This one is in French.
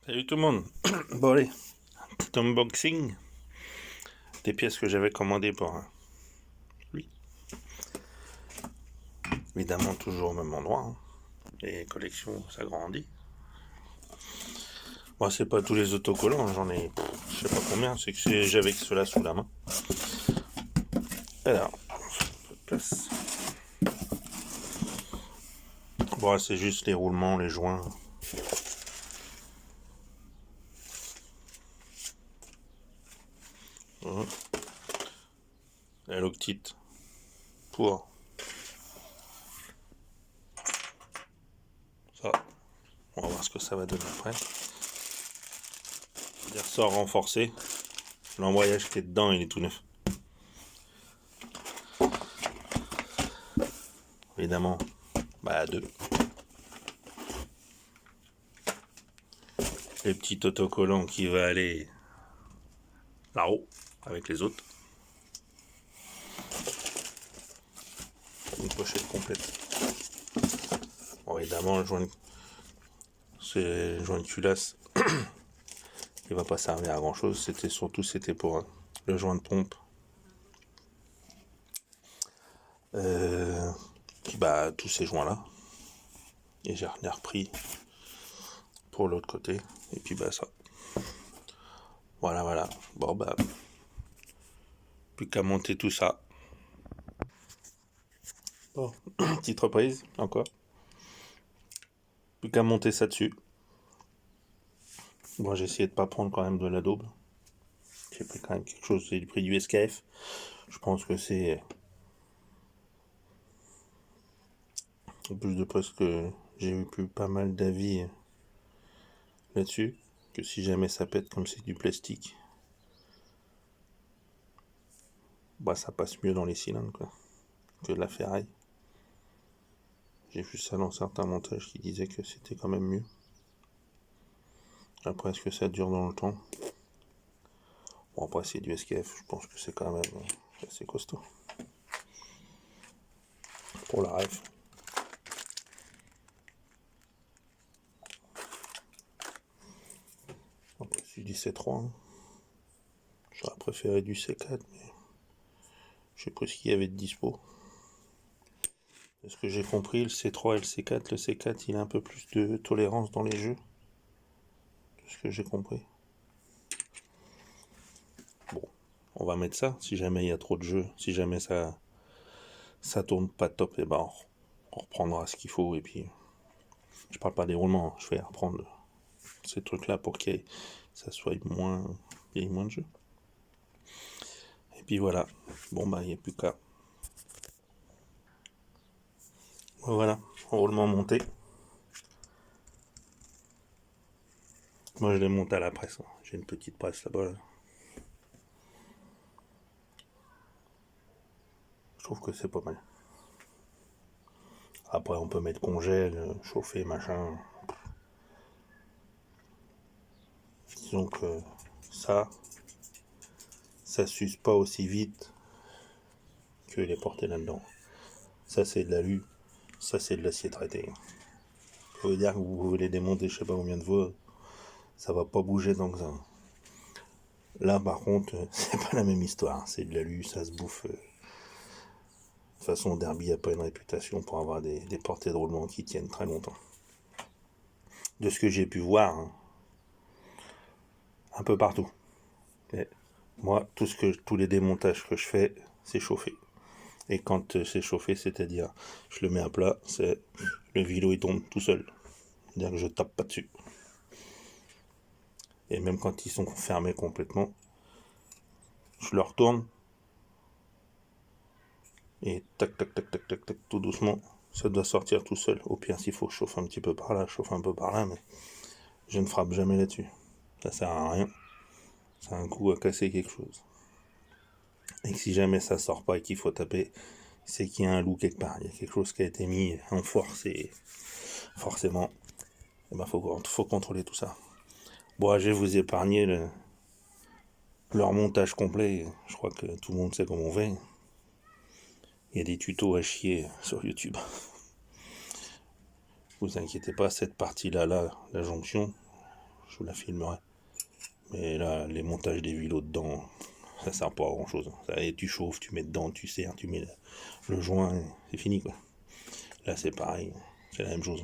Salut tout le monde. Bon allez, petit unboxing des pièces que j'avais commandées pour lui. Évidemment toujours au même endroit. Les collections s'agrandissent. Moi c'est pas tous les autocollants, j'en ai je sais pas combien, c'est que j'avais que cela sous la main. Alors, place. Bon c'est juste les roulements, les joints. La loctite pour ça. On va voir ce que ça va donner après. Des ressorts renforcés. L'embrayage qui est dedans, il est tout neuf. Évidemment, bah deux. Les petits autocollants qui va aller là-haut avec les autres. Une pochette complète. Bon, évidemment, c'est le joint de culasse. Il va pas servir à grand chose. C'était pour le joint de pompe. Bah, tous ces joints là. Et j'ai repris pour l'autre côté. Et puis bah ça. Voilà. Bon bah. Plus qu'à monter tout ça. Bon, petite reprise encore. Plus qu'à monter ça dessus. Bon, j'ai essayé de pas prendre quand même de la daube. J'ai pris quand même quelque chose, c'est du prix du SKF. Je pense que c'est en plus de parce que j'ai eu plus pas mal d'avis là-dessus, que si jamais ça pète comme c'est du plastique, bah ça passe mieux dans les cylindres quoi, que de la ferraille. J'ai vu ça dans certains montages qui disaient que c'était quand même mieux. Après, est-ce que ça dure dans le temps? Bon, après, c'est du SKF, je pense que c'est quand même assez costaud. Pour la ref. Après, c'est du C3. Hein. J'aurais préféré du C4, mais je sais pas ce qu'il y avait de dispo. De ce que j'ai compris, le C3 et le C4, il a un peu plus de tolérance dans les jeux. De ce que j'ai compris. Bon, on va mettre ça, si jamais il y a trop de jeux, si jamais ça tourne pas top, et ben on reprendra ce qu'il faut, et puis je parle pas des roulements, je vais reprendre ces trucs là pour que ça soit moins, il y ait moins de jeux. Et puis voilà, bon bah il n'y a plus qu'à. Voilà, roulement monté. Moi je l'ai monté à la presse, hein. J'ai une petite presse là-bas. Là. Je trouve que c'est pas mal. Après on peut mettre congèle, chauffer, machin. Disons que ça s'use pas aussi vite que les portées là-dedans. Ça c'est de l'alu, ça c'est de l'acier traité. Ça veut dire que vous voulez démonter je sais pas combien de fois, ça va pas bouger tant que ça. Là par contre, c'est pas la même histoire, c'est de l'alu, ça se bouffe. De toute façon, Derby a pas une réputation pour avoir des portées de roulement qui tiennent très longtemps. De ce que j'ai pu voir, hein, un peu partout. Et moi, tous les démontages que je fais, c'est chauffé. Et quand c'est chauffé, c'est-à-dire, je le mets à plat, le vélo il tombe tout seul. C'est-à-dire que je tape pas dessus. Et même quand ils sont fermés complètement, je le retourne et tac, tout doucement, ça doit sortir tout seul. Au pire, s'il faut que je chauffe un petit peu par là, je chauffe un peu par là, mais je ne frappe jamais là-dessus. Ça sert à rien. Ça a un coup à casser quelque chose. Et que si jamais ça sort pas et qu'il faut taper, c'est qu'il y a un loup quelque part. Il y a quelque chose qui a été mis en force et forcément, il faut contrôler tout ça. Bon, je vais vous épargner leur montage complet. Je crois que tout le monde sait comment on fait. Il y a des tutos à chier sur YouTube. Vous inquiétez pas, cette partie-là, la jonction, je vous la filmerai. Mais là, les montages des vélos dedans, ça sert pas à grand chose. Et tu chauffes, tu mets dedans, tu serres, tu mets le joint, c'est fini quoi. Là c'est pareil, c'est la même chose.